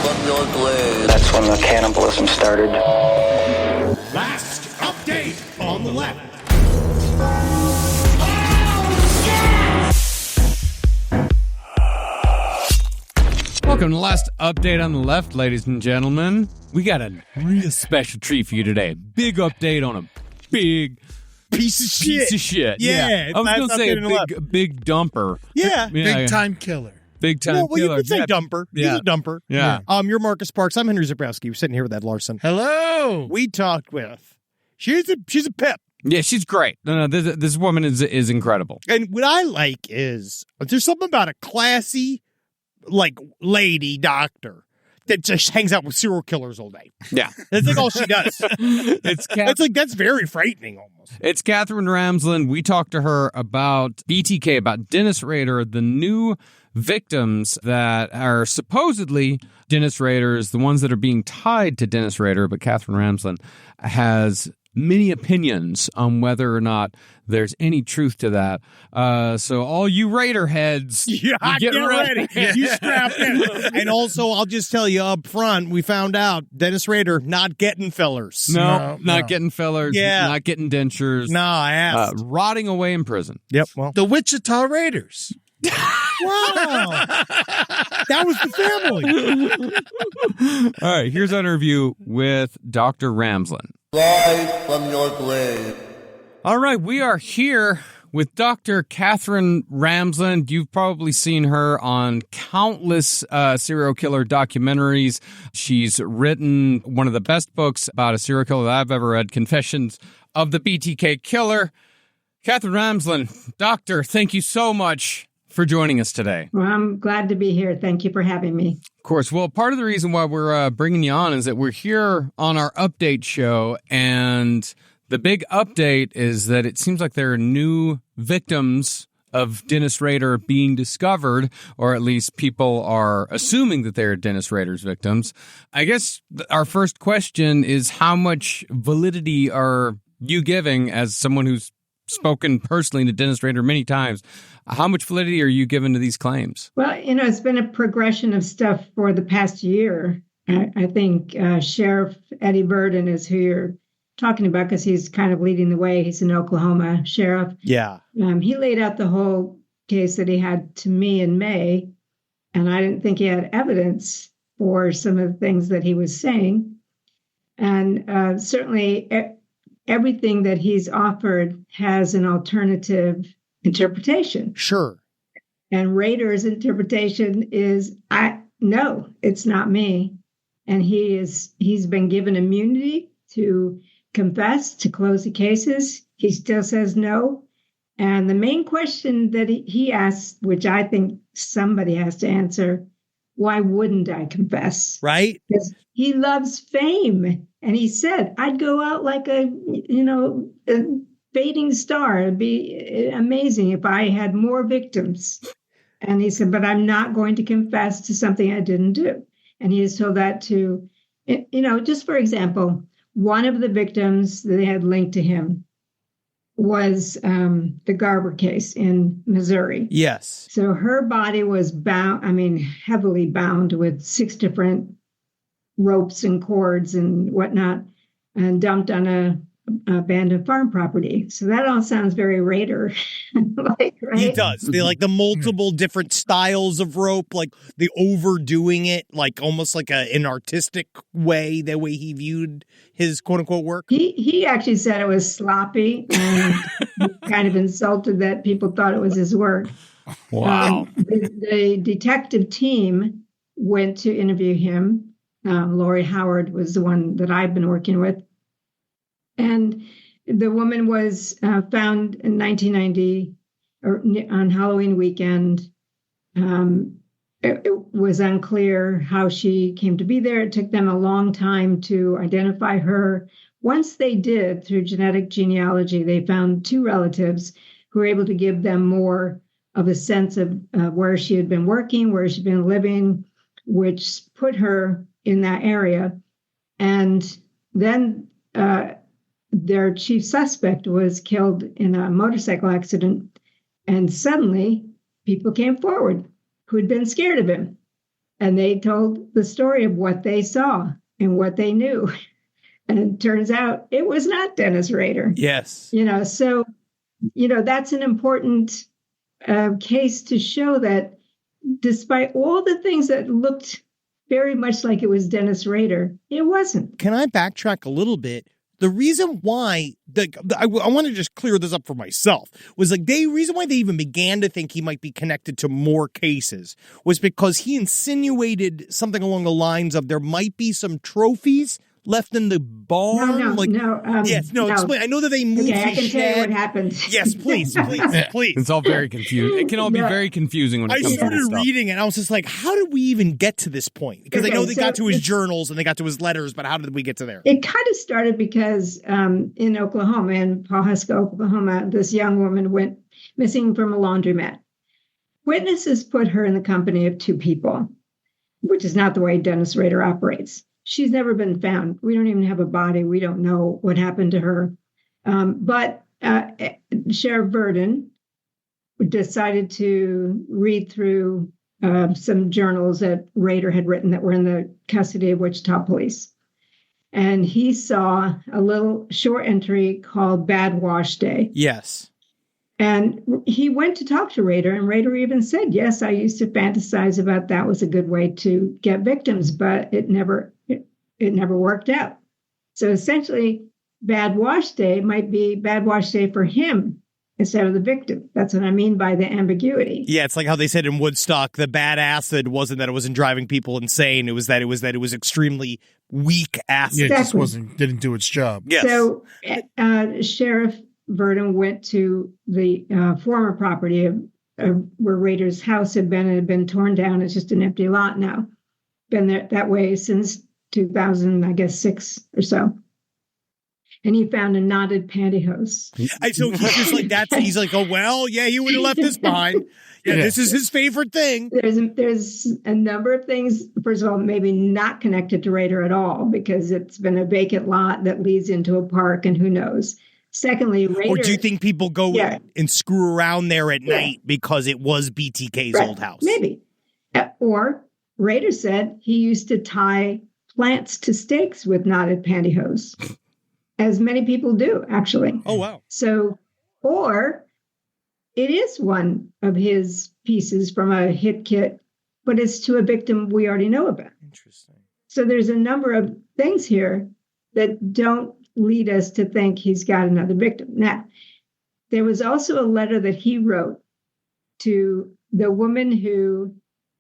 from your grave. That's when the cannibalism started. Last update on the left. Welcome to the last update on the left, ladies and gentlemen. We got a real special treat for you today. Big update on a big piece of shit. Yeah. I was going to say a big dumper. Yeah. Big time killer. Big time well, killer. You could say dumper. Yeah. He's a dumper. Yeah. You're Marcus Parks. I'm Henry Zabrowski. We're sitting here with Ed Larson. Hello. We talked with. She's a pip. Yeah, she's great. No, this woman is incredible. And what I like is there's something about a classy, lady doctor that just hangs out with serial killers all day. Yeah. That's all she does. That's very frightening almost. It's Katherine Ramsland. We talked to her about BTK, about Dennis Rader, the new victims that are supposedly Dennis Rader's, the ones that are being tied to Dennis Rader, but Katherine Ramsland has many opinions on whether or not there's any truth to that. So all you Raider heads, get ready. You strap in. And also, I'll just tell you up front, we found out Dennis Rader not getting fillers. No, not getting fillers. Yeah. Not getting dentures. No, I asked. Rotting away in prison. Yep. Well, the Wichita Raiders. Wow. That was the family. All right, here's our interview with Dr. Ramsland. Rise from your grave. All right, we are here with Dr. Katherine Ramsland. You've probably seen her on countless serial killer documentaries. She's written one of the best books about a serial killer that I've ever read, Confessions of the BTK Killer. Katherine Ramsland, doctor, thank you so much for joining us today. Well, I'm glad to be here. Thank you for having me. Of course. Well, part of the reason why we're bringing you on is that we're here on our update show, and the big update is that it seems like there are new victims of Dennis Rader being discovered, or at least people are assuming that they're Dennis Rader's victims. I guess our first question is, how much validity are you giving, as someone who's spoken personally to Dennis Rader many times, how much validity are you giving to these claims? Well, it's been a progression of stuff for the past year. I think Sheriff Eddie Burden is who you're talking about, because he's kind of leading the way. He's an Oklahoma sheriff. Yeah. He laid out the whole case that he had to me in May, and I didn't think he had evidence for some of the things that he was saying. And certainly everything that he's offered has an alternative interpretation. Sure. And Rader's interpretation is, no, it's not me. And he's been given immunity to confess, to close the cases. He still says no. And the main question that he asks, which I think somebody has to answer, why wouldn't I confess? Right. Because he loves fame. And he said, I'd go out like a fading star. It'd be amazing if I had more victims. And he said, but I'm not going to confess to something I didn't do. And he has told that to, just for example, one of the victims that they had linked to him was the Garber case in Missouri. Yes. So her body was heavily bound with 6 different ropes and cords and whatnot, and dumped on a abandoned farm property. So that all sounds very Rader like, right? He does. They the multiple different styles of rope, the overdoing it, almost like an artistic way, the way he viewed his quote unquote work. He actually said it was sloppy and kind of insulted that people thought it was his work. Wow. The detective team went to interview him. Lori Howard was the one that I've been working with. And the woman was found in 1990 on Halloween weekend. It was unclear how she came to be there. It took them a long time to identify her. Once they did, through genetic genealogy, they found 2 relatives who were able to give them more of a sense of where she had been working, where she'd been living, which put her in that area. And then their chief suspect was killed in a motorcycle accident. And suddenly people came forward who had been scared of him. And they told the story of what they saw and what they knew. And it turns out it was not Dennis Rader. Yes. So, that's an important case to show that despite all the things that looked very much like it was Dennis Rader, it wasn't. Can I backtrack a little bit? The reason why I want to just clear this up for myself was the reason why they even began to think he might be connected to more cases was because he insinuated something along the lines of there might be some trophies left in the barn. Explain. I know that they moved. Okay, I can tell you what happened. Yes, please. It's all very confusing. It can all be very confusing when it comes to this stuff. I started reading it, and I was just like, how did we even get to this point? Because I know they got to his journals and they got to his letters, but how did we get to there? It kind of started because in Oklahoma, in Pawhuska, Oklahoma, this young woman went missing from a laundromat. Witnesses put her in the company of two people, which is not the way Dennis Rader operates. She's never been found. We don't even have a body. We don't know what happened to her. But Sheriff Verdon decided to read through some journals that Rader had written that were in the custody of Wichita Police. And he saw a little short entry called Bad Wash Day. Yes. And he went to talk to Rader, and Rader even said, yes, I used to fantasize about that was a good way to get victims, but it never worked out. So essentially, Bad Wash Day might be Bad Wash Day for him instead of the victim. That's what I mean by the ambiguity. Yeah, it's like how they said in Woodstock, the bad acid wasn't that it wasn't driving people insane. It was that it was extremely weak acid. Yeah, it Exactly. just didn't do its job. Yes. So Sheriff Verdon went to the former property of where Rader's house had been torn down. It's just an empty lot now. Been there that way since 2006 or so. And he found a knotted pantyhose. So he's just like that. He's like, oh, well, yeah, he would have left this behind. Yeah, this is his favorite thing. There's a number of things. First of all, maybe not connected to Rader at all because it's been a vacant lot that leads into a park, and who knows. Secondly, Rader. Or do you think people go and screw around there at night because it was BTK's old house? Maybe. Or Rader said he used to tie plants to stakes with knotted pantyhose, as many people do, actually. Oh, wow. So, or it is one of his pieces from a hit kit, but it's to a victim we already know about. Interesting. So there's a number of things here that don't lead us to think he's got another victim. Now, there was also a letter that he wrote to the woman who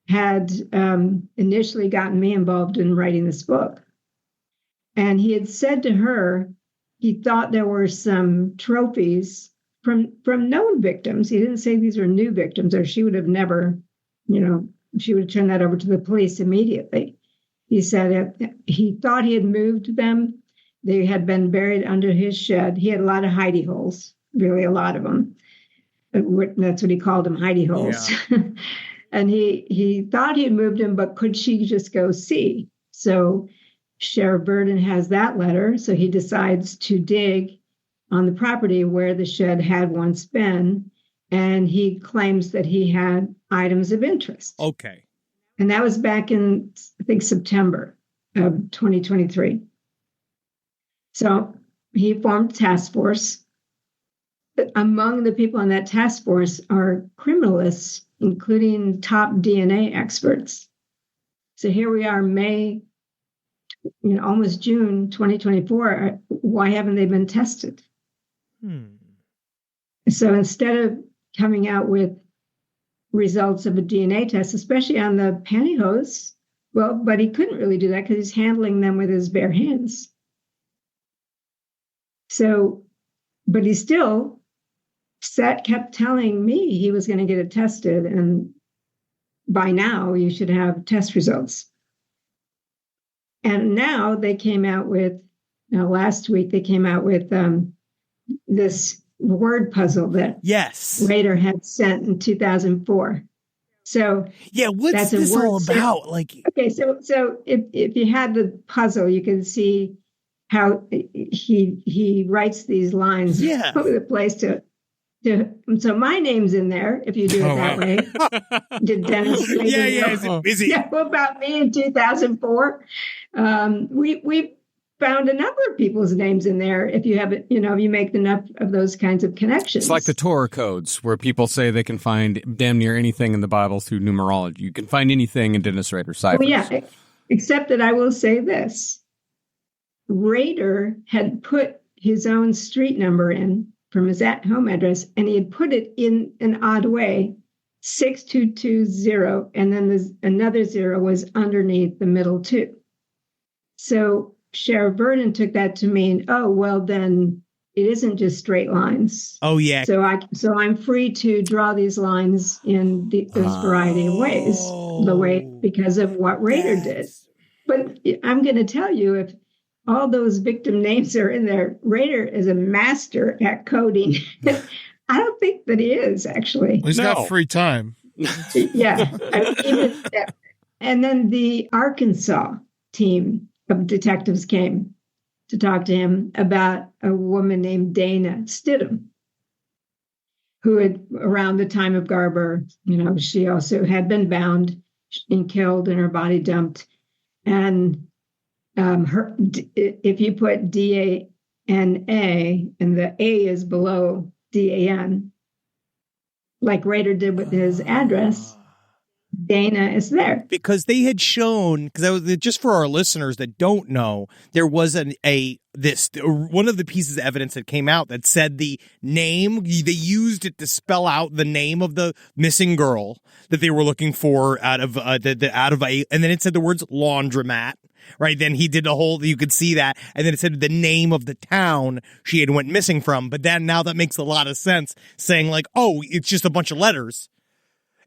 had initially gotten me involved in writing this book. And he had said to her, he thought there were some trophies from known victims. He didn't say these were new victims, or she would have never, she would have turned that over to the police immediately. He said he thought he had moved them. They had been buried under his shed. He had a lot of hidey holes, really a lot of them. That's what he called them, hidey holes. Yeah. And he thought he had moved him, but could she just go see? So Sheriff Verdon has that letter. So he decides to dig on the property where the shed had once been. And he claims that he had items of interest. Okay. And that was back in, I think, September of 2023. So he formed a task force. But among the people on that task force are criminalists, including top DNA experts. So here we are, May, almost June 2024. Why haven't they been tested? So instead of coming out with results of a DNA test, especially on the pantyhose, but he couldn't really do that because he's handling them with his bare hands. So, but he still kept telling me he was going to get it tested, and by now you should have test results. And now they came out with, last week they came out with this word puzzle that Rader had sent in 2004. So yeah, what's this all about? Okay, so if you had the puzzle, you can see how he writes these lines over the place to So my name's in there if you do it that way. Did Dennis? Is it? Yeah. What about me in 2004? We found a number of people's names in there. If you have it, if you make enough of those kinds of connections. It's like the Torah codes where people say they can find damn near anything in the Bible through numerology. You can find anything in Dennis Rader's ciphers. Well, yeah, except that I will say this. Rader had put his own street number in from his home address, and he had put it in an odd way, 6220, and then there's another zero was underneath the middle two. So Sheriff Vernon took that to mean, oh, well, then it isn't just straight lines. Oh, yeah. So I'm free to draw these lines in this variety of ways, because of what Rader did. But I'm going to tell you, if all those victim names are in there, Rader is a master at coding. I don't think that he is, actually. He's got free time. Yeah. And then the Arkansas team of detectives came to talk to him about a woman named Dana Stidham, who had, around the time of Garber, she also had been bound and killed and her body dumped. And if you put DANA and the A is below DAN, like Rader did with his address, Dana is there. Because they had shown, because just for our listeners that don't know, there was one of the pieces of evidence that came out that said the name, they used it to spell out the name of the missing girl that they were looking for out of and then it said the words laundromat. Right. Then he did the whole, you could see that. And then it said the name of the town she had went missing from. But then now that makes a lot of sense, saying like, oh, it's just a bunch of letters.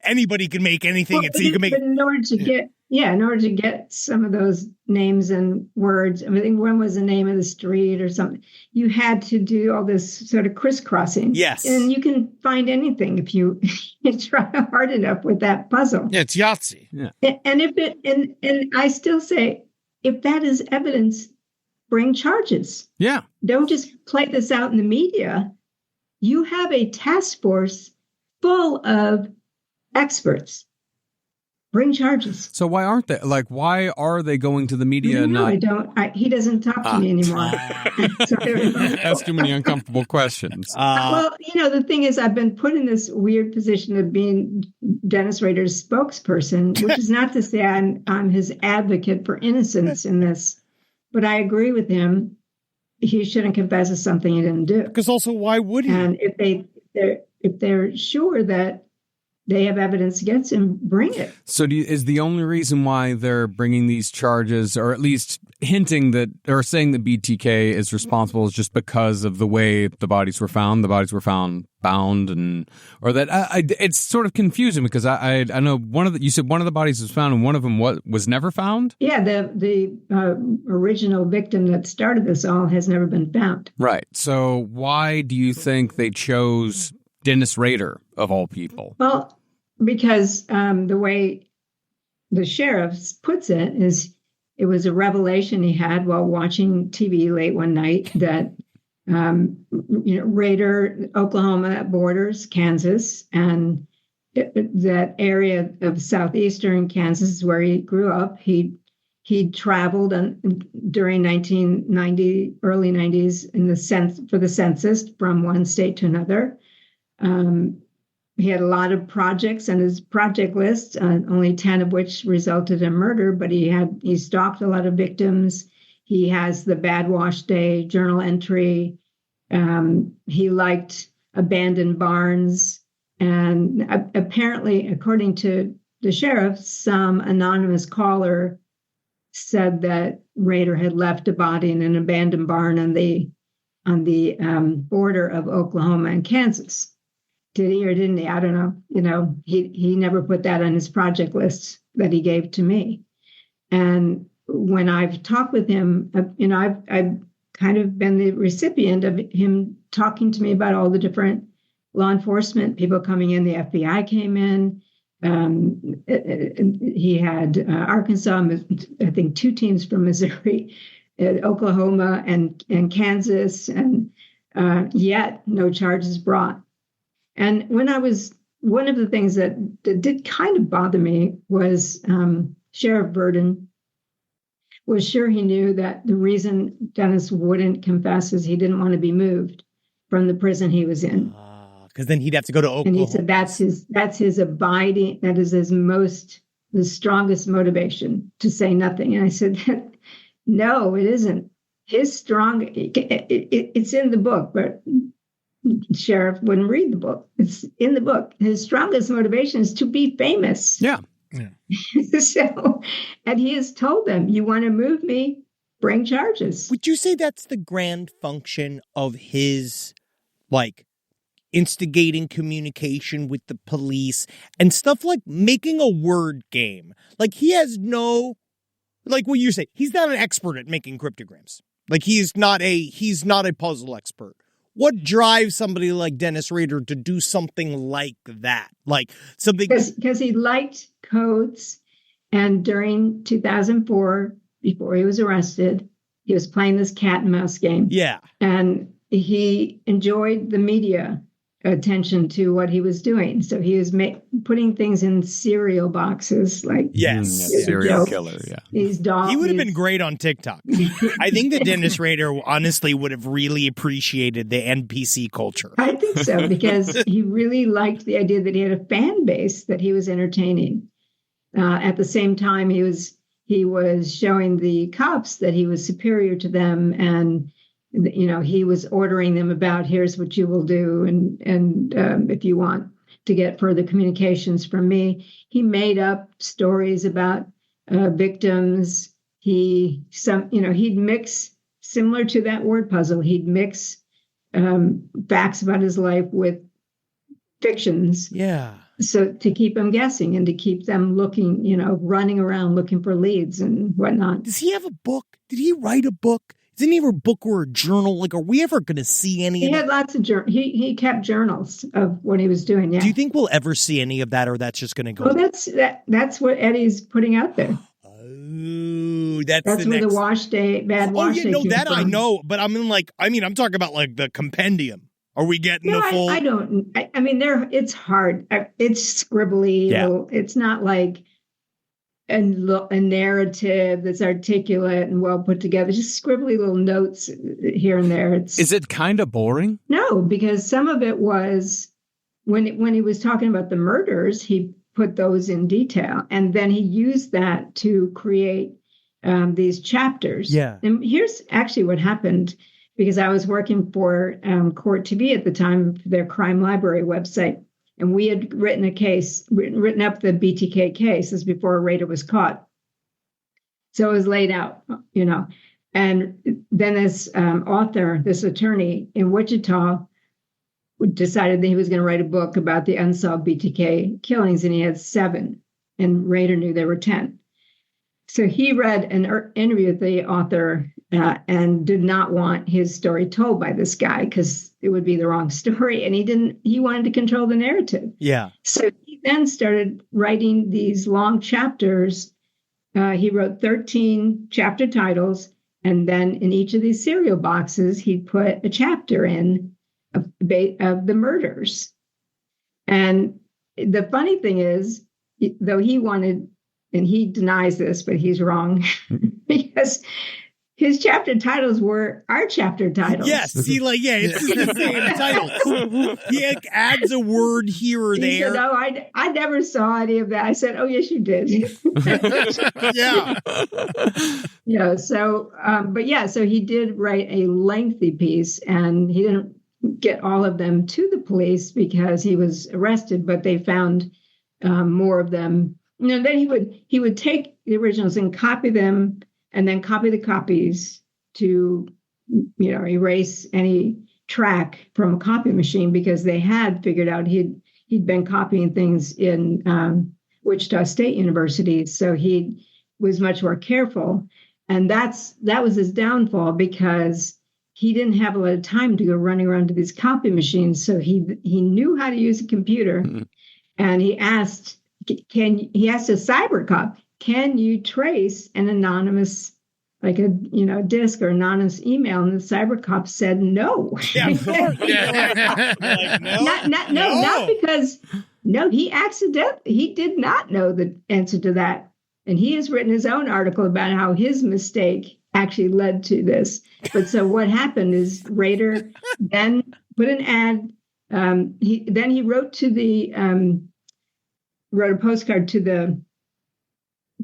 Anybody can make anything. But in order to get some of those names and words, I think one was the name of the street or something, you had to do all this sort of crisscrossing. Yes. And you can find anything if you try hard enough with that puzzle. Yeah, it's Yahtzee. Yeah. And I still say, if that is evidence, bring charges. Yeah. Don't just play this out in the media. You have a task force full of experts. Bring charges. So why aren't they? Why are they going to the media? No, I don't. He doesn't talk to me anymore. Ask too many uncomfortable questions. Well, the thing is, I've been put in this weird position of being Dennis Rader's spokesperson, which is not to say I'm his advocate for innocence in this, but I agree with him. He shouldn't confess to something he didn't do. Because also, why would he? And if they're sure that they have evidence against him, bring it. So is the only reason why they're bringing these charges, or at least hinting that, or saying that BTK is responsible, is just because of the way the bodies were found? The bodies were found bound, or that it's sort of confusing because I know you said one of the bodies was found and one of them was never found? Yeah, the original victim that started this all has never been found. Right. So why do you think they chose Dennis Rader, of all people? Well, because the way the sheriff puts it is, it was a revelation he had while watching TV late one night that Rader, Oklahoma borders Kansas, and that area of southeastern Kansas is where he grew up. He traveled during 1990, early 90s for the census from one state to another. He had a lot of projects on his project list, only 10 of which resulted in murder, but he stalked a lot of victims. He has the Bad Wash Day journal entry. He liked abandoned barns. And apparently, according to the sheriff, some anonymous caller said that Rader had left a body in an abandoned barn on the border of Oklahoma and Kansas. Did he or didn't he? I don't know. He never put that on his project list that he gave to me. And when I've talked with him, I've kind of been the recipient of him talking to me about all the different law enforcement people coming in. The FBI came in. He had Arkansas, I think 2 teams from Missouri, Oklahoma, and Kansas, and yet no charges brought. And one of the things that did kind of bother me was Sheriff Burden was sure he knew that the reason Dennis wouldn't confess is he didn't want to be moved from the prison he was in. Because then he'd have to go to Oklahoma. And he said that's his abiding, that is the strongest motivation to say nothing. And I said, no, it isn't. It's in the book, but Sheriff wouldn't read the book. It's in the book. His strongest motivation is to be famous. Yeah. So, and he has told them, you want to move me, bring charges. Would you say that's the grand function of his, like, instigating communication with the police and stuff, like making a word game? Like, he has no, like what you say, he's not an expert at making cryptograms. Like, he's not a puzzle expert. What drives somebody like Dennis Rader to do something like that? Like something because he liked codes. And during 2004, before he was arrested, he was playing this cat and mouse game. Yeah. And he enjoyed the media attention to what he was doing. So he was putting things in cereal boxes, like serial killer. Yeah. These dolls. He would have been great on TikTok. I think that Dennis Rader honestly would have really appreciated the NPC culture. I think so, because he really liked the idea that he had a fan base that he was entertaining. At the same time, he was showing the cops that he was superior to them, and he was ordering them about, here's what you will do, and if you want to get further communications from me. He made up stories about victims. He'd mix, similar to that word puzzle, he'd mix facts about his life with fictions. Yeah. So to keep them guessing and to keep them looking, running around looking for leads and whatnot. Does he have a book? Did he write a book? Didn't he have a book or a journal? Like, are we ever going to see any of that? He had lots of he kept journals of what he was doing. Yeah. Do you think we'll ever see any of that, or that's just going to go? Oh, that's what Eddie's putting out there. Oh, that's where the wash day, bad wash day. Oh, yeah, no, that from. I know, but I'm talking about like the compendium. Are we getting the full? I don't. I mean, it's hard. It's scribbly. Yeah. It's not like a narrative that's articulate and well put together. Just scribbly little notes here and there. Is it kind of boring? No, because some of it was when he was talking about the murders, he put those in detail, and then he used that to create these chapters. Yeah. And here's actually what happened. Because I was working for Court TV at the time, their crime library website, and we had written up the BTK case. This before Rader was caught. So it was laid out, And then this author, this attorney in Wichita, decided that he was going to write a book about the unsolved BTK killings, and he had 7, and Rader knew there were 10. So he read an interview with the author and did not want his story told by this guy because it would be the wrong story. And he wanted to control the narrative. Yeah. So he then started writing these long chapters. He wrote 13 chapter titles. And then in each of these cereal boxes, he'd put a chapter in of the murders. And the funny thing is, though he wanted, and he denies this, but he's wrong because his chapter titles were our chapter titles. Yes, it's the same titles. He adds a word here or there. Said, no, I never saw any of that. I said, oh, yes, you did. Yeah. So he did write a lengthy piece, and he didn't get all of them to the police because he was arrested, but they found more of them. Then he would take the originals and copy them, and then copy the copies to, erase any track from a copy machine, because they had figured out he'd been copying things in Wichita State University, so he was much more careful, and that was his downfall, because he didn't have a lot of time to go running around to these copy machines. So he knew how to use a computer, and he asked a cyber cop, can you trace an anonymous like a disc or anonymous email, and the cyber cop said no. Yeah, of course. Like, no, not because he did not know the answer to that, and he has written his own article about how his mistake actually led to this. But so what happened is Rader then put an ad. He wrote to the wrote a postcard to the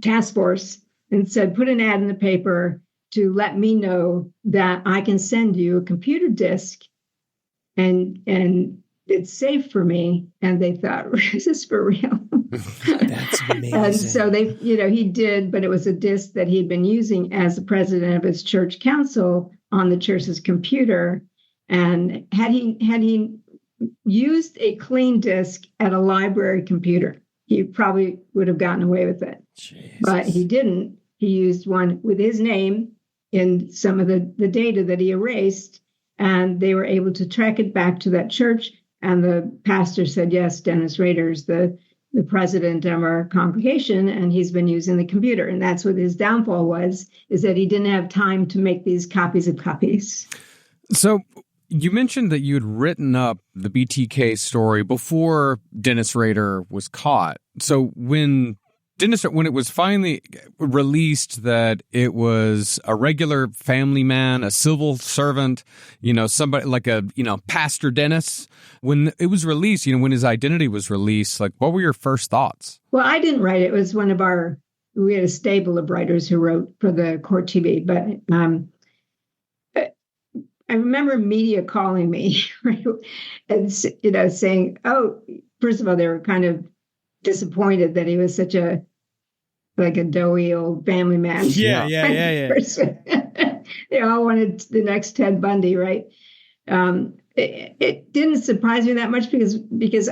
task force and said, put an ad in the paper to let me know that I can send you a computer disk and it's safe for me. And they thought, is this for real? That's amazing. And so he did, but it was a disk that he'd been using as the president of his church council on the church's computer. And had he used a clean disk at a library computer, he probably would have gotten away with it. Jesus. But he didn't. He used one with his name in some of the data that he erased, and they were able to track it back to that church. And the pastor said, yes, Dennis Rader is the president of our congregation, and he's been using the computer. And that's what his downfall was, is that he didn't have time to make these copies of copies. So you mentioned that you had written up the BTK story before Dennis Rader was caught. So when it was finally released that it was a regular family man, a civil servant, somebody like Pastor Dennis, when it was released, when his identity was released, like, what were your first thoughts? Well, I didn't write it. It was we had a stable of writers who wrote for the court TV, but I remember media calling me, right? And, saying, oh, first of all, they were kind of disappointed that he was such a doughy old family man. Yeah. Person. They all wanted the next Ted Bundy, right? It didn't surprise me that much because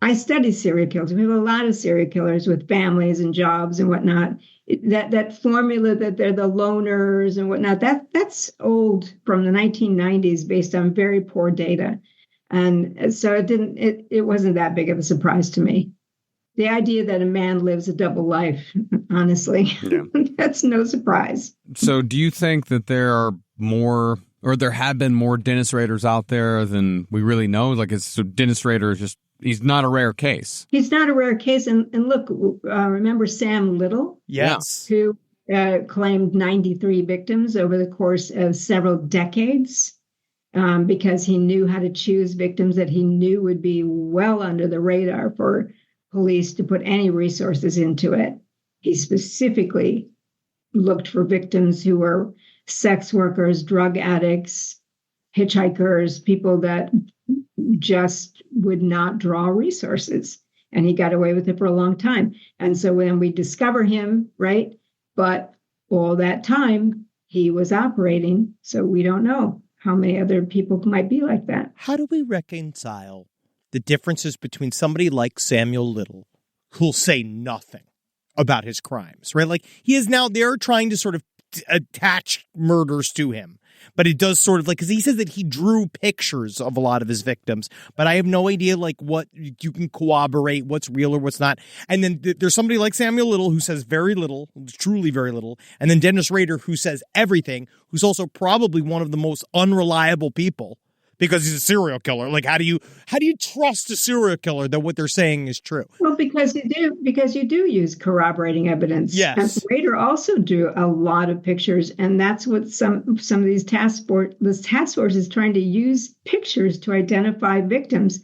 I study serial killers. We have a lot of serial killers with families and jobs and whatnot. That formula that they're the loners and whatnot, that's old from the 1990s based on very poor data. And so it wasn't that big of a surprise to me. The idea that a man lives a double life, honestly, that's no surprise. So do you think that there are more, or there have been more Dennis Raders out there than we really know? Like, Dennis Rader is he's not a rare case. He's not a rare case. And look, remember Sam Little? Yes. Who claimed 93 victims over the course of several decades because he knew how to choose victims that he knew would be well under the radar for police to put any resources into it. He specifically looked for victims who were sex workers, drug addicts, hitchhikers, people that just would not draw resources. And he got away with it for a long time. And so when we discover him, right, but all that time he was operating, so we don't know how many other people might be like that. How do we reconcile the differences between somebody like Samuel Little, who'll say nothing about his crimes, right? Like, they're trying to sort of attach murders to him. But it does sort of because he says that he drew pictures of a lot of his victims, but I have no idea what you can corroborate, what's real or what's not. And then there's somebody like Samuel Little who says very little, truly very little. And then Dennis Rader, who says everything, who's also probably one of the most unreliable people because he's a serial killer. Like, how do you trust a serial killer that what they're saying is true? Well, because you do use corroborating evidence. Yes. And Rader also drew a lot of pictures, and that's what some of these task force is trying to use pictures to identify victims.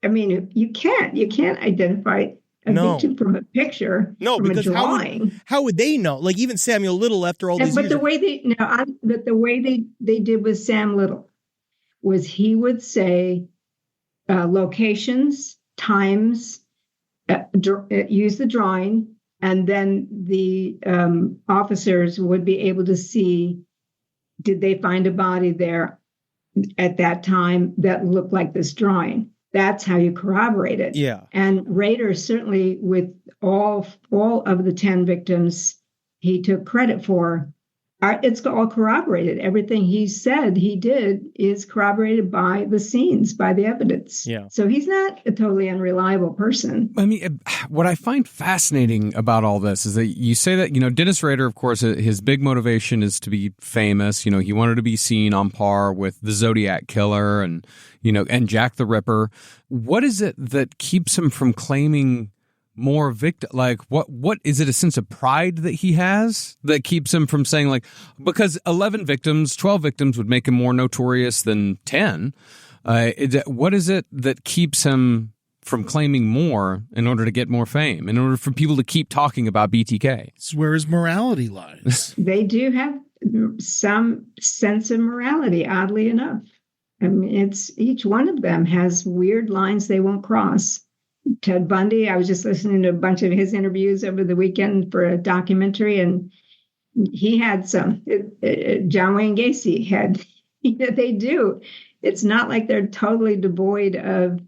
I mean, you can't identify a victim from a picture. No, from because a drawing. how would they know? Like, even Samuel Little, after all these years. The way they did with Sam Little was he would say locations, times, use the drawing, and then the officers would be able to see, did they find a body there at that time that looked like this drawing? That's how you corroborate it. Yeah. And Rader, certainly with all of the 10 victims he took credit for, It's all corroborated. Everything he said he did is corroborated by the scenes, by the evidence. Yeah. So he's not a totally unreliable person. I mean, what I find fascinating about all this is that you say that, Dennis Rader, of course, his big motivation is to be famous. He wanted to be seen on par with the Zodiac Killer and Jack the Ripper. What is it that keeps him from claiming more victim? Like, what is it? A sense of pride that he has that keeps him from saying, like, because 11 victims, 12 victims would make him more notorious than 10. What is it that keeps him from claiming more in order to get more fame, in order for people to keep talking about BTK? It's where his morality lies. They do have some sense of morality, oddly enough. I mean, it's each one of them has weird lines they won't cross. Ted Bundy, I was just listening to a bunch of his interviews over the weekend for a documentary, and he had some. John Wayne Gacy had, they do. It's not like they're totally devoid of,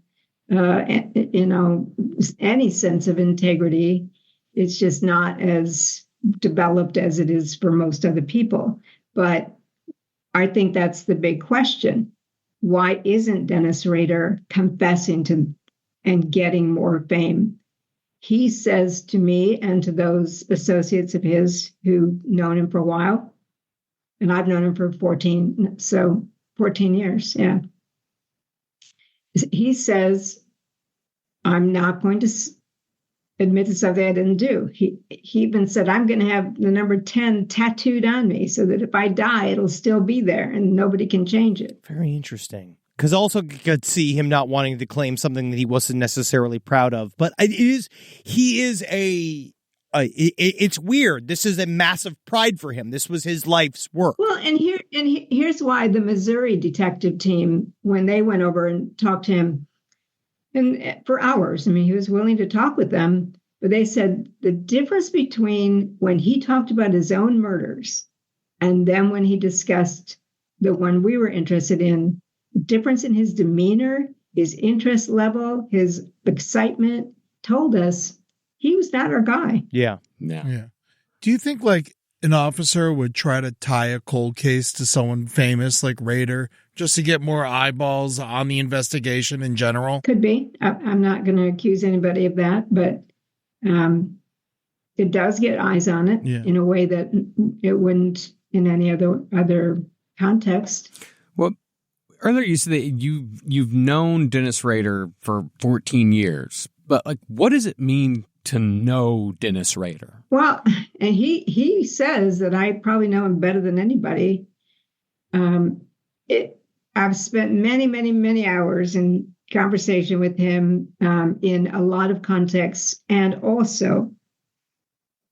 any sense of integrity. It's just not as developed as it is for most other people. But I think that's the big question. Why isn't Dennis Rader confessing to and getting more fame? He says to me and to those associates of his who've known him for a while, and I've known him for 14 years, yeah. He says, I'm not going to admit to something I didn't do. He even said, I'm going to have the number 10 tattooed on me so that if I die, it'll still be there and nobody can change it. Very interesting. Because also could see him not wanting to claim something that he wasn't necessarily proud of. But it's weird. This is a massive pride for him. This was his life's work. Well, here's why the Missouri detective team, when they went over and talked to him, and for hours, I mean, he was willing to talk with them, but they said the difference between when he talked about his own murders and then when he discussed the one we were interested in, the difference in his demeanor, his interest level, his excitement told us he was not our guy. Yeah. Yeah. Do you think like an officer would try to tie a cold case to someone famous like Rader just to get more eyeballs on the investigation in general? Could be. I'm not going to accuse anybody of that, but it does get eyes on it in a way that it wouldn't in any other context. Well, earlier you said that you've known Dennis Rader for 14 years, but like, what does it mean to know Dennis Rader? Well, and he says that I probably know him better than anybody. I've spent many, many, many hours in conversation with him in a lot of contexts, and also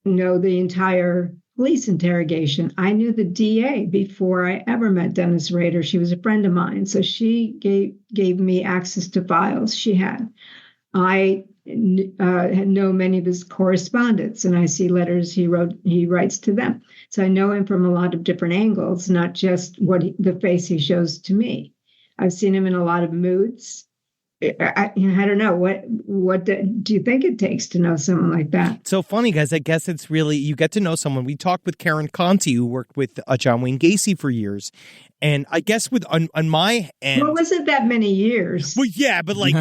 know the entire police interrogation. I knew the DA before I ever met Dennis Rader. She was a friend of mine, so she gave me access to files she had. I know many of his correspondence, and I see letters he writes to them. So I know him from a lot of different angles, not just the face he shows to me. I've seen him in a lot of moods. I don't know. What do you think it takes to know someone like that? So funny, guys. I guess it's really, you get to know someone. We talked with Karen Conti, who worked with John Wayne Gacy for years. And I guess on my end. Well, it wasn't that many years. Well, yeah, but like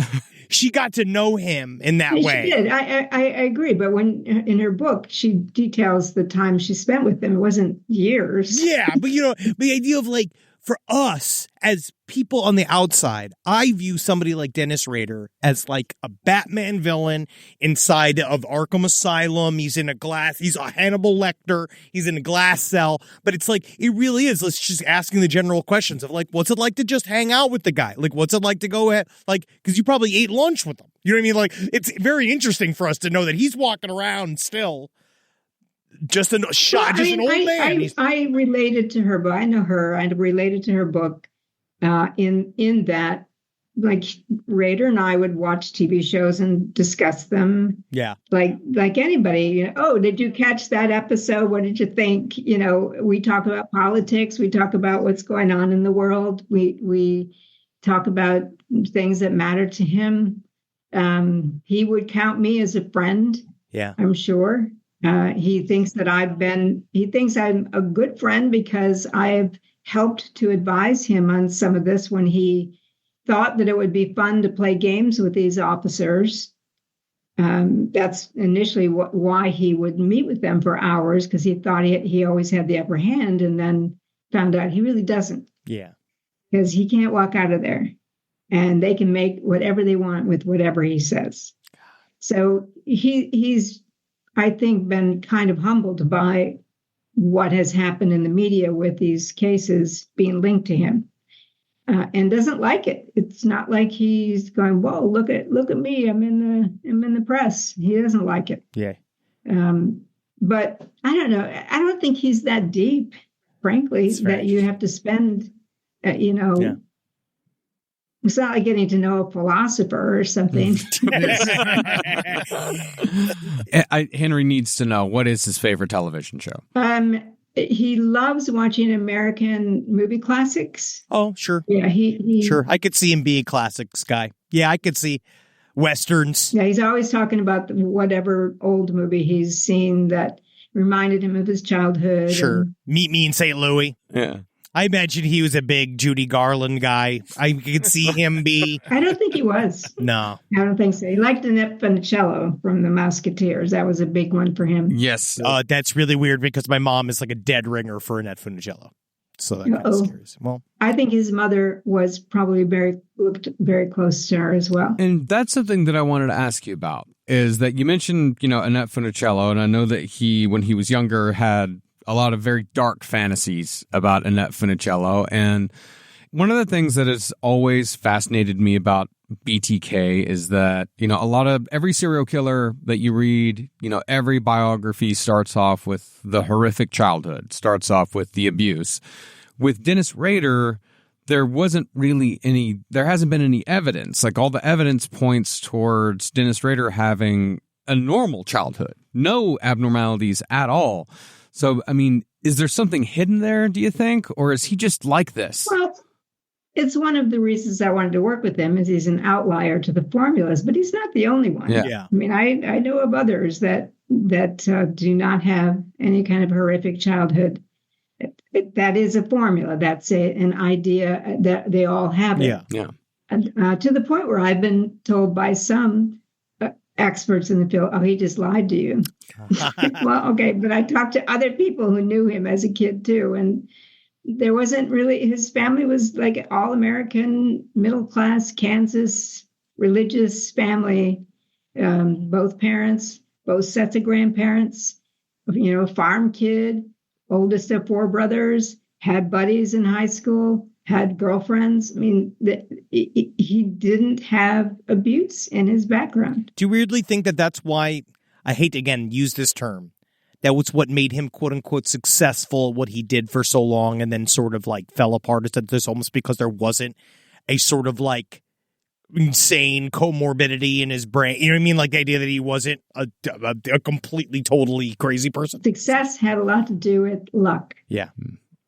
she got to know him in that way. She did. I agree. But when in her book, she details the time she spent with him. It wasn't years. Yeah. But, the idea of like, for us as people on the outside, I view somebody like Dennis Rader as like a Batman villain inside of Arkham Asylum. He's a Hannibal Lecter. He's in a glass cell. But it's like, it really is. Let's just asking the general questions of like, what's it like to just hang out with the guy? Like, what's it like to go ahead? Like, because you probably ate lunch with him. You know what I mean? Like, it's very interesting for us to know that he's walking around still. Just an old man. I related to her, but I know her. I related to her book in that, like, Rader and I would watch TV shows and discuss them. Yeah. Like anybody, oh, did you catch that episode? What did you think? We talk about politics. We talk about what's going on in the world. We talk about things that matter to him. He would count me as a friend. Yeah. I'm sure. He thinks I'm a good friend because I've helped to advise him on some of this when he thought that it would be fun to play games with these officers. That's initially why he would meet with them for hours, because he thought he always had the upper hand, and then found out he really doesn't. Yeah. Because he can't walk out of there, and they can make whatever they want with whatever he says. So he's, I think, been kind of humbled by what has happened in the media with these cases being linked to him, and doesn't like it. It's not like he's going, "Whoa, look at me! I'm in the press." He doesn't like it. Yeah. But I don't know. I don't think he's that deep, frankly, that you have to spend. Yeah. It's not like getting to know a philosopher or something. Henry needs to know, what is his favorite television show? He loves watching American movie classics. Oh, sure. Yeah, he Sure. I could see him be a classics guy. Yeah, I could see Westerns. Yeah, he's always talking about whatever old movie he's seen that reminded him of his childhood. Sure. Meet Me in St. Louis. Yeah. I imagine he was a big Judy Garland guy. I could see him be. I don't think he was. No. I don't think so. He liked Annette Funicello from The Musketeers. That was a big one for him. Yes. That's really weird because my mom is like a dead ringer for Annette Funicello. So that kind of scares. Well, I think his mother was probably looked very close to her as well. And that's something that I wanted to ask you about, is that you mentioned, Annette Funicello, and I know that he, when he was younger, had a lot of very dark fantasies about Annette Funicello. And one of the things that has always fascinated me about BTK is that, every serial killer that you read, every biography starts off with the horrific childhood, starts off with the abuse. With Dennis Rader, there hasn't been any evidence. Like, all the evidence points towards Dennis Rader having a normal childhood, no abnormalities at all. So, is there something hidden there, do you think? Or is he just like this? Well, it's one of the reasons I wanted to work with him, is he's an outlier to the formulas, but he's not the only one. Yeah. I know of others that do not have any kind of horrific childhood. That is a formula. That's an idea that they all have it. Yeah. And, to the point where I've been told by some experts in the field, "Oh, he just lied to you." Well, okay, but I talked to other people who knew him as a kid too, and there wasn't really, his family was like all American, middle class, Kansas, religious family. Both parents, both sets of grandparents, farm kid, oldest of 4 brothers, had buddies in high school, had girlfriends. He didn't have abuse in his background. do you weirdly think that that's why, I hate to again use this term, that was what made him quote unquote successful, what he did for so long, and then sort of like fell apart? Is that this almost because there wasn't a sort of like insane comorbidity in his brain? You know what I mean? Like the idea that he wasn't a completely, totally crazy person. Success had a lot to do with luck, Yeah.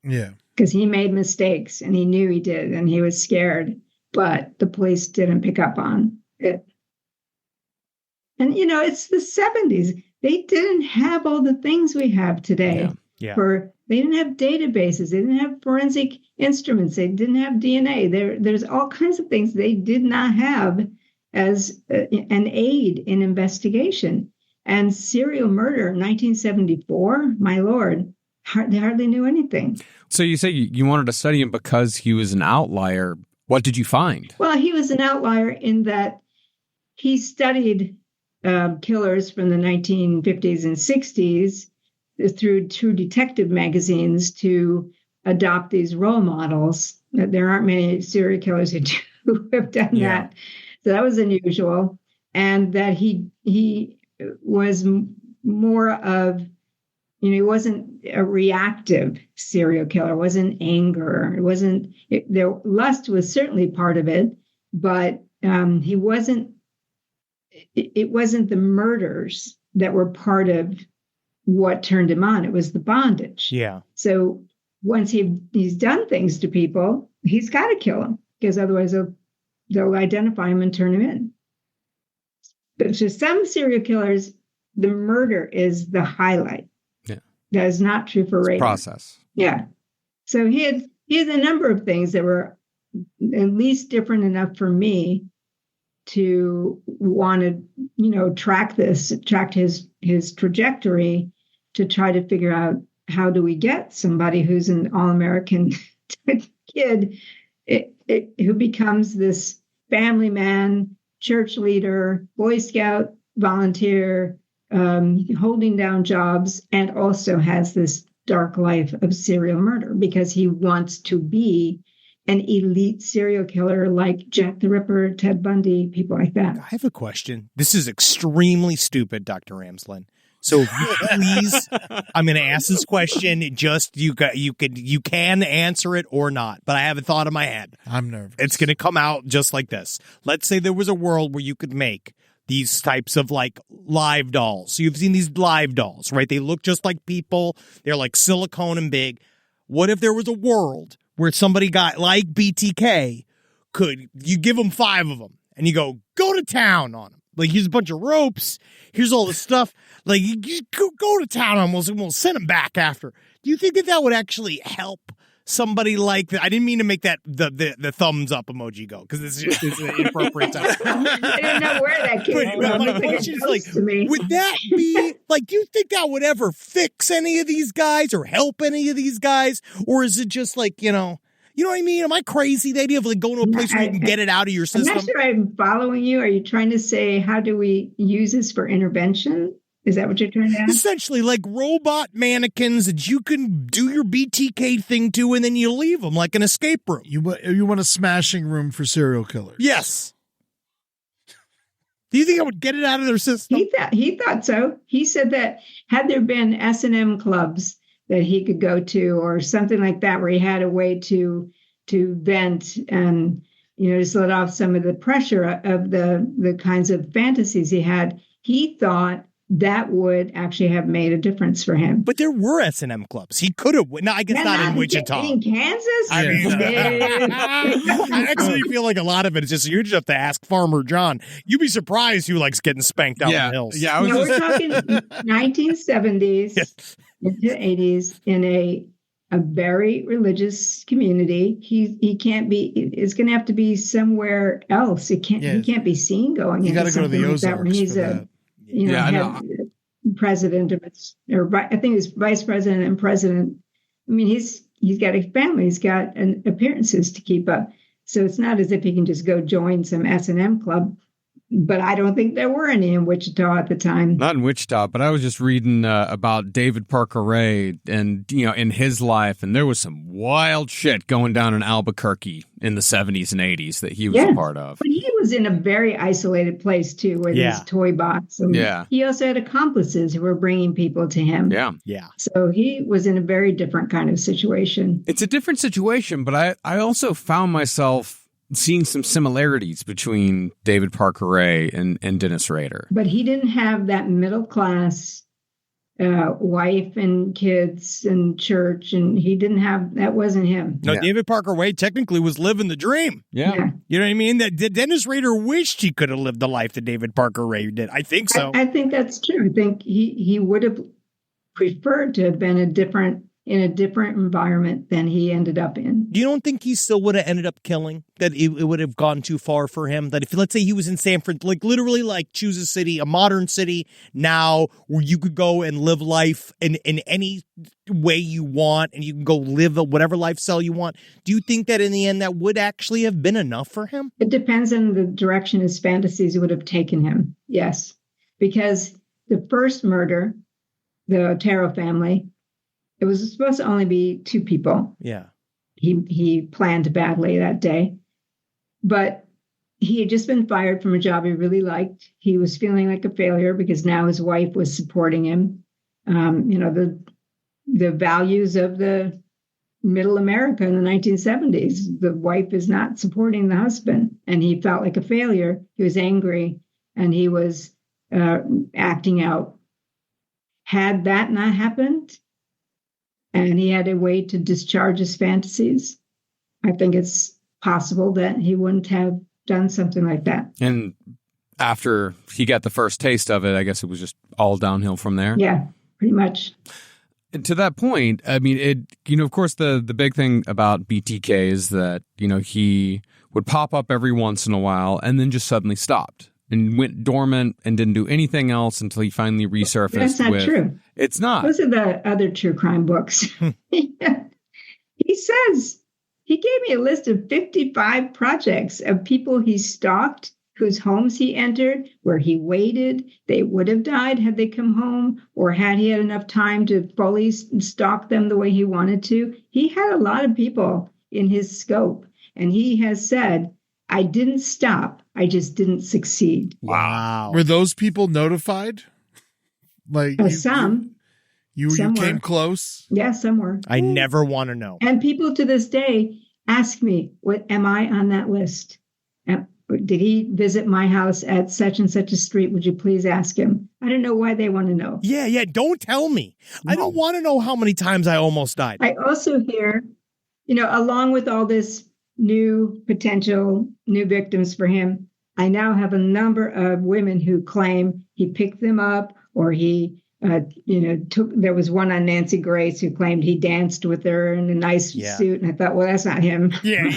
Yeah. because he made mistakes and he knew he did, and he was scared, but the police didn't pick up on it. And, it's the 70s. They didn't have all the things we have today. Yeah. They didn't have databases. They didn't have forensic instruments. They didn't have DNA. There's all kinds of things they did not have as an aid in investigation. And serial murder in 1974, my Lord, they hardly knew anything. So you say you wanted to study him because he was an outlier. What did you find? Well, he was an outlier in that he studied killers from the 1950s and 60s through True Detective magazines to adopt these role models. There aren't many serial killers who have done that. So that was unusual. And that he was more of, he wasn't a reactive serial killer. It wasn't anger. Lust was certainly part of it, but he wasn't. It wasn't the murders that were part of what turned him on. It was the bondage. Yeah. So once he's done things to people, he's got to kill them, because otherwise they'll identify him and turn him in. But for some serial killers, the murder is the highlight. Yeah. That is not true for Rader. Process. Yeah. So he had a number of things that were at least different enough for me to want to, track his trajectory to try to figure out how do we get somebody who's an all-American kid who becomes this family man, church leader, Boy Scout volunteer, holding down jobs, and also has this dark life of serial murder because he wants to be an elite serial killer like Jack the Ripper, Ted Bundy, people like that. I have a question. This is extremely stupid, Dr. Ramsland. So please, I'm going to ask this question. Just you can answer it or not, but I have a thought in my head. I'm nervous. It's going to come out just like this. Let's say there was a world where you could make these types of like live dolls. So you've seen these live dolls, right? They look just like people. They're like silicone and big. What if there was a world where somebody got like BTK you give them 5 of them and you go to town on them. Like, here's a bunch of ropes. Here's all the stuff. Like, you just go to town on them. We'll send them back after. Do you think that would actually help somebody like that? I didn't mean to make that the thumbs up emoji go because it's an inappropriate time. I didn't know where that came from. But my question is, like, would that be, like, do you think that would ever fix any of these guys or help any of these guys? Or is it just like, you know what I mean? Am I crazy? The idea of like going to a place where you can get it out of your system? I'm not sure I'm following you. Are you trying to say, how do we use this for intervention? Is that what you're trying to ask? Essentially, like robot mannequins that you can do your BTK thing to, and then you leave them like an escape room. You want a smashing room for serial killers? Yes. Do you think I would get it out of their system? He thought so. He said that had there been S&M clubs that he could go to or something like that, where he had a way to vent and, just let off some of the pressure of the kinds of fantasies he had, he thought that would actually have made a difference for him. But there were S&M clubs. He could have. No, I guess not in Wichita. In Kansas? I mean, I actually feel like a lot of it is just, you just have to ask Farmer John. You'd be surprised who likes getting spanked out in the hills. Yeah, we're talking 1970s into 80s in a very religious community. He can't be. It's going to have to be somewhere else. He can't be seen going. You got to go to the Ozarks when he's for that. President of I think he's vice president and president. I mean, he's got a family. He's got appearances to keep up. So it's not as if he can just go join some S&M club. But I don't think there were any in Wichita at the time. Not in Wichita, but I was just reading about David Parker Ray and, in his life, and there was some wild shit going down in Albuquerque in the 70s and 80s that he was a part of. But he was in a very isolated place, too, with his toy box. And he also had accomplices who were bringing people to him. Yeah. So he was in a very different kind of situation. It's a different situation, but I also found myself seeing some similarities between David Parker Ray and Dennis Rader. But he didn't have that middle class wife and kids and church, and he didn't have, that wasn't him. No, David Parker Ray technically was living the dream. Yeah. You know what I mean? That Dennis Rader wished he could have lived the life that David Parker Ray did. I think so. I think that's true. I think he would have preferred to have been in a different environment than he ended up in. You don't think he still would have ended up killing? That it would have gone too far for him? That if, let's say he was in San Francisco, like literally like choose a city, a modern city now where you could go and live life in any way you want and you can go live whatever lifestyle you want. Do you think that in the end that would actually have been enough for him? It depends on the direction his fantasies would have taken him. Yes. Because the first murder, the Otero family, it was supposed to only be 2 people. Yeah. He planned badly that day. But he had just been fired from a job he really liked. He was feeling like a failure because now his wife was supporting him. The values of the middle America in the 1970s. The wife is not supporting the husband. And he felt like a failure. He was angry and he was acting out. Had that not happened, and he had a way to discharge his fantasies, I think it's possible that he wouldn't have done something like that. And after he got the first taste of it, I guess it was just all downhill from there. Yeah, pretty much. And to that point, I mean, of course, the big thing about BTK is that, he would pop up every once in a while and then just suddenly stopped and went dormant and didn't do anything else until he finally resurfaced. That's not true. It's not. Those are the other true crime books. He says, he gave me a list of 55 projects of people he stalked, whose homes he entered, where he waited. They would have died had they come home, or had he had enough time to fully stalk them the way he wanted to. He had a lot of people in his scope, and he has said, I didn't stop, I just didn't succeed. Wow. Were those people notified? Like Some. You came close? Yeah, some were. I never want to know. And people to this day ask me, "What am I on that list? Did he visit my house at such and such a street? Would you please ask him?" I don't know why they want to know. Yeah. Don't tell me. No. I don't want to know how many times I almost died. I also hear, along with all this potential new victims for him, I now have a number of women who claim he picked them up, or he there was one on Nancy Grace who claimed he danced with her in a nice suit. And I thought, well, that's not him. Yeah.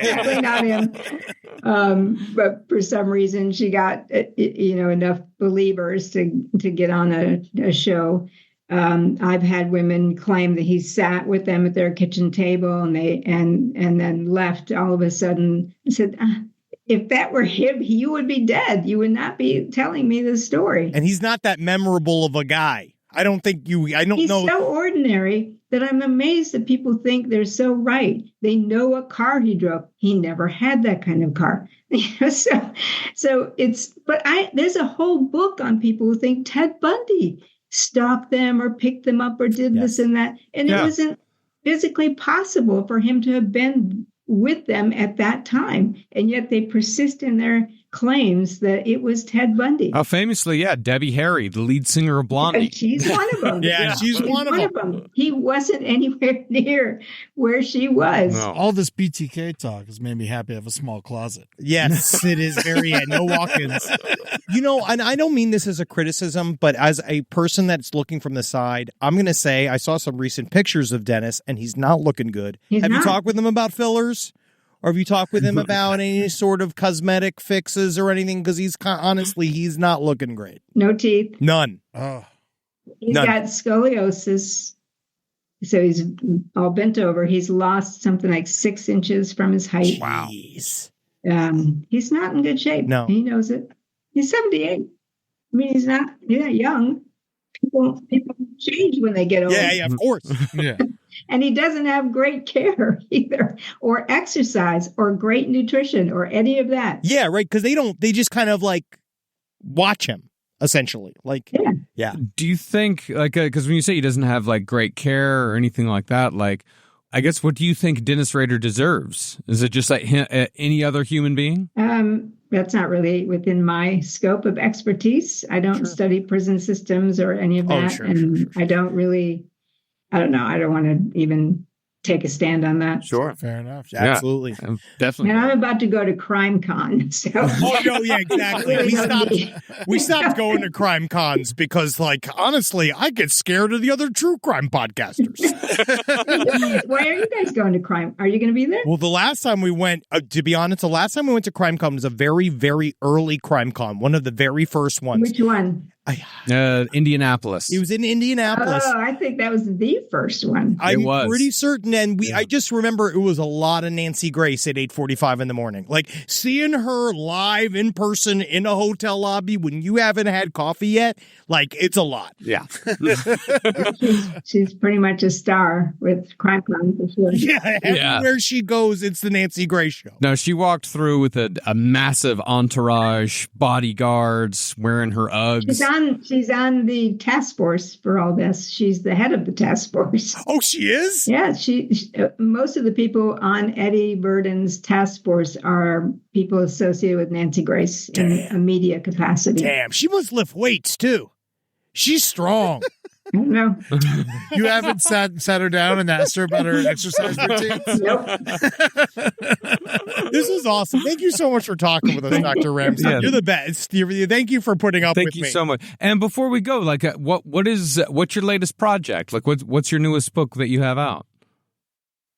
Definitely not him. But for some reason, she got, enough believers to get on a show. I've had women claim that he sat with them at their kitchen table and then left all of a sudden and said, if that were him, you would be dead. You would not be telling me this story. And he's not that memorable of a guy. I don't know. He's so ordinary that I'm amazed that people think they're so right. They know what car he drove. He never had that kind of car. So there's a whole book on people who think Ted Bundy stalked them or picked them up or did this and that. And it wasn't physically possible for him to have been with them at that time, and yet they persist in their claims that it was Ted Bundy. Oh, famously, Debbie Harry, the lead singer of Blondie. She's one of them. She's one of them. He wasn't anywhere near where she was. No. All this BTK talk has made me happy I have a small closet. Yes, it is very no walk-ins. And I don't mean this as a criticism, but as a person that's looking from the side, I'm going to say I saw some recent pictures of Dennis, and he's not looking good. Have you talked with him about fillers? Or have you talked with him about any sort of cosmetic fixes or anything? Because honestly, he's not looking great. No teeth. None. Oh. He's got scoliosis. So he's all bent over. He's lost something like 6 inches from his height. Wow. He's not in good shape. No. He knows it. He's 78. I mean, he's not young. People change when they get older. Yeah, of course. Yeah. And he doesn't have great care either, or exercise, or great nutrition, or any of that. Yeah, right. Because they just kind of like watch him, essentially. Like, yeah. Do you think, because when you say he doesn't have like great care or anything like that, like, I guess, what do you think Dennis Rader deserves? Is it just like any other human being? That's not really within my scope of expertise. I don't study prison systems or any of that. Sure. I don't really, I don't know. I don't want to even take a stand on that. Sure. Fair enough. Yeah, absolutely. Definitely. And I'm about to go to Crime Con. So. Oh, no, yeah, exactly. We stopped going to crime cons because, like, honestly, I get scared of the other true crime podcasters. Why are you guys going to crime? Are you going to be there? Well, the last time we went, to be honest, the last time we went to Crime Con was a very, very early Crime Con, one of the very first ones. Which one? Indianapolis. It was in Indianapolis. Oh, I think that was the first one. I'm pretty certain, and I just remember it was a lot of Nancy Grace at 8:45 in the morning. Like, seeing her live in person in a hotel lobby when you haven't had coffee yet, like, it's a lot. Yeah. she's pretty much a star with Crime Con for sure. Yeah, everywhere she goes, it's the Nancy Grace show. No, she walked through with a massive entourage, bodyguards, wearing her Uggs. She's on the task force for all this. She's the head of the task force. Oh, she is? Yeah, she most of the people on Eddie Burden's task force are people associated with Nancy Grace in a media capacity. Damn, she must lift weights too. She's strong. I don't know. You haven't sat her down and asked her about her exercise routines? Nope. This is awesome. Thank you so much for talking with us, Dr. Ramsland. Yeah. You're the best. Thank you for putting up with me. Thank you so much. And before we go, like, what's your latest project? Like, what's your newest book that you have out?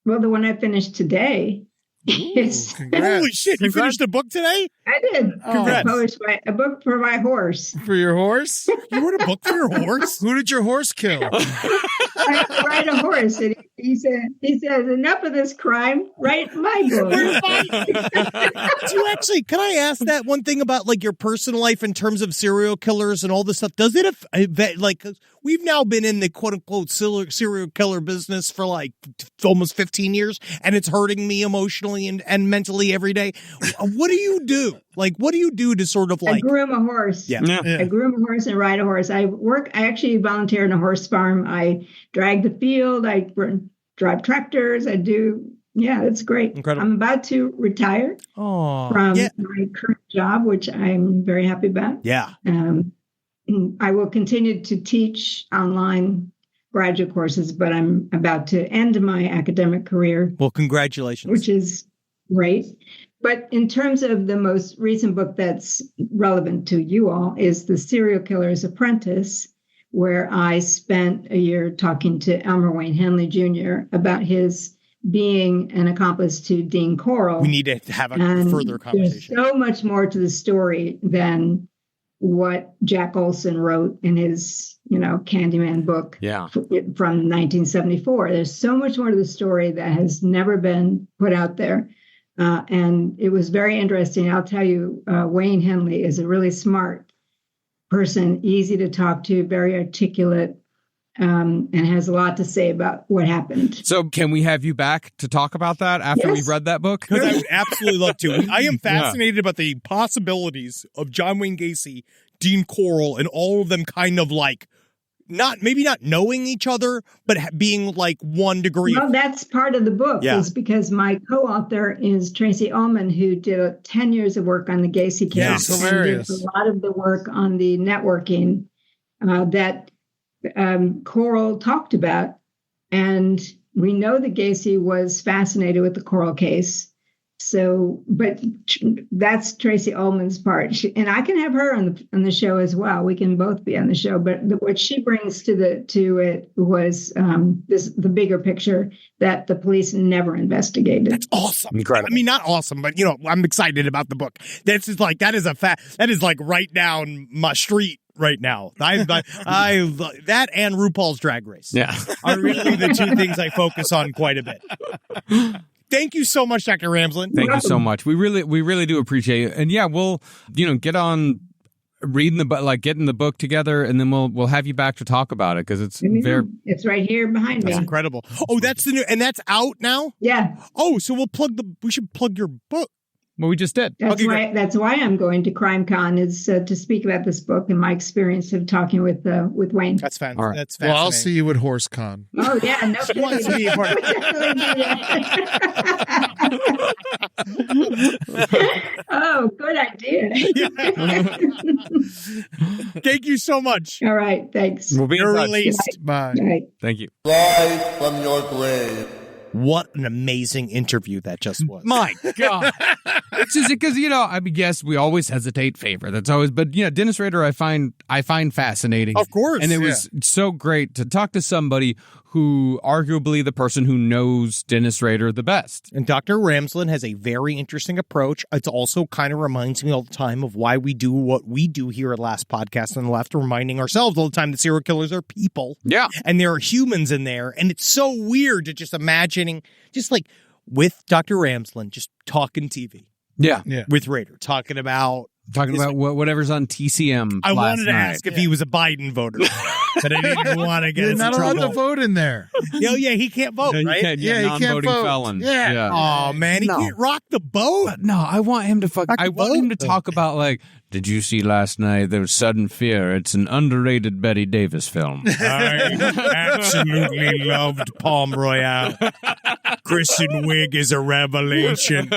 Well, the one I finished today is. Holy shit, you finished a book today? I did. Congrats. I published a book for my horse. For your horse? You wrote a book for your horse? Who did your horse kill? I ride a horse, and he says, enough of this crime. Write my book. Do you actually, can I ask that one thing about like your personal life in terms of serial killers and all this stuff? Does it, like, we've now been in the quote unquote serial killer business for like almost 15 years, and it's hurting me emotionally and mentally every day. What do you do? Like, what do you do to sort of like. I groom a horse. Yeah. I groom a horse and ride a horse. I actually volunteer in a horse farm. I drag the field. I drive tractors. I do. Yeah, it's great. Incredible. I'm about to retire from my current job, which I'm very happy about. Yeah. I will continue to teach online graduate courses, but I'm about to end my academic career. Well, congratulations. Which is great. But in terms of the most recent book that's relevant to you all is The Serial Killer's Apprentice, where I spent a year talking to Elmer Wayne Henley Jr. about his being an accomplice to Dean Corll. We need to have a further conversation. There's so much more to the story than what Jack Olson wrote in his, Candyman book from 1974. There's so much more to the story that has never been put out there. And it was very interesting. I'll tell you, Wayne Henley is a really smart person, easy to talk to, very articulate, and has a lot to say about what happened. So can we have you back to talk about that after we've read that book? Because I would absolutely love to. I am fascinated about the possibilities of John Wayne Gacy, Dean Corll, and all of them kind of like maybe not knowing each other, but being like one degree. Well, that's part of the book, is because my co-author is Tracy Ullman, who did 10 years of work on the Gacy case. Yes, hilarious. And did a lot of the work on the networking that Corll talked about. And we know that Gacy was fascinated with the Corll case. So, but that's Tracy Ullman's part, and I can have her on the show as well. We can both be on the show. But what she brings to it was the bigger picture that the police never investigated. That's awesome. Incredible. I mean, not awesome, but I'm excited about the book. That is like right down my street right now. I that and RuPaul's Drag Race. Yeah, are really the two things I focus on quite a bit. Thank you so much, Dr. Ramsland. Thank you so much. We really do appreciate it. And yeah, we'll, get on reading getting the book together, and then we'll have you back to talk about it because it's it's right here behind me. That's incredible. Oh, that's the new, and that's out now? Yeah. Oh, so we should plug your book. Well, we just did. That's why I'm going to CrimeCon is to speak about this book and my experience of talking with Wayne. That's fantastic. Right. That's fascinating. Well, I'll see you at HorseCon. Oh yeah, no She wants to be a part of Oh, good idea. Thank you so much. All right, thanks. We'll be You're in touch. released. Bye. All right. Thank you. Rise from your grave. What an amazing interview that just was. My God. It's just because, I mean, yes, we always hesitate favor. That's always, but Dennis Rader, I find fascinating. Of course. And it was so great to talk to somebody who arguably the person who knows Dennis Rader the best. And Dr. Ramsland has a very interesting approach. It also kind of reminds me all the time of why we do what we do here at Last Podcast on the Left, reminding ourselves all the time that serial killers are people. Yeah. And there are humans in there. And it's so weird to just imagining, just like with Dr. Ramsland, just talking TV. Yeah. With Rader, talking about whatever's on TCM. I last wanted to night. ask if he was a Biden voter, but I didn't want to get You're into not allowed trouble. to vote in there. Yeah, he can't vote, You right? can't, Yeah, he can't non-voting vote. felon. Yeah. Oh man, he can't rock the boat. But no, I want him to I want him to talk about did you see last night there was Sudden Fear? It's an underrated Betty Davis film. I absolutely loved Palm Royale. Kristen Wiig is a revelation.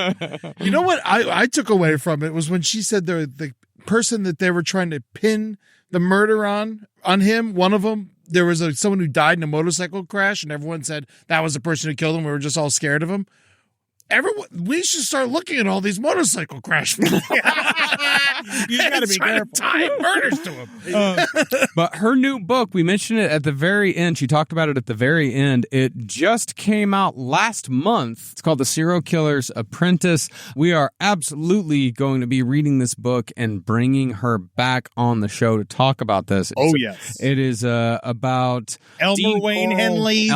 You know what I took away from it was when she said the person that they were trying to pin the murder on him, one of them, there was someone who died in a motorcycle crash, and everyone said that was the person who killed him. We were just all scared of him. We should start looking at all these motorcycle crash films. You got to be careful. Tie murders to him. But her new book, we mentioned it at the very end. She talked about it at the very end. It just came out last month. It's called The Serial Killer's Apprentice. We are absolutely going to be reading this book and bringing her back on the show to talk about this. Yes. It is about Elmer Wayne Henley.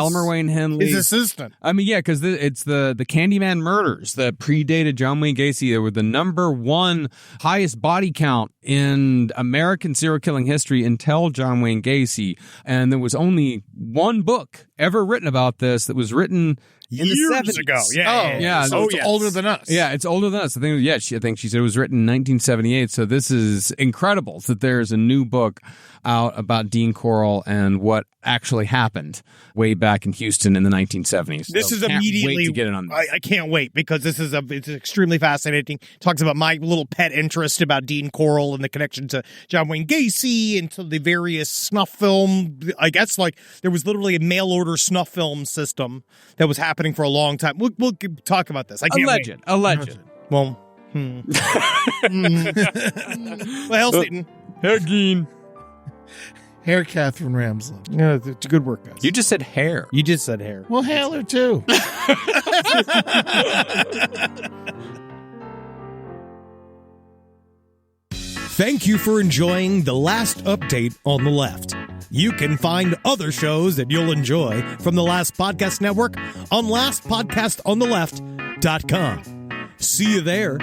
His assistant. I mean, yeah, because it's the Candyman murders that predated John Wayne Gacy. They were the number one highest body count in American serial killing history until John Wayne Gacy. And there was only one book ever written about this that was written in years the 70s. ago. Yeah. So it's older than us. Yeah, it's older than us. The thing is, I think she said it was written in 1978. So this is incredible that there's a new book out about Dean Corll and what actually happened way back in Houston in the 1970s. This So is can't immediately. wait to get it on this. I can't wait because this is it's extremely fascinating. Talks about my little pet interest about Dean Corll and the connection to John Wayne Gacy and to the various snuff film. I guess like there was literally a mail order snuff film system that was happening for a long time. We'll talk about this. I can't wait. Alleged. Well, well, Satan. Hair Dean. Hair Katherine Ramsland. Yeah, it's good work, guys. You just said hair. You just said hair. Well, hail her too. Thank you for enjoying the last update on the left. You can find other shows that you'll enjoy from the Last Podcast Network on lastpodcastontheleft.com. See you there.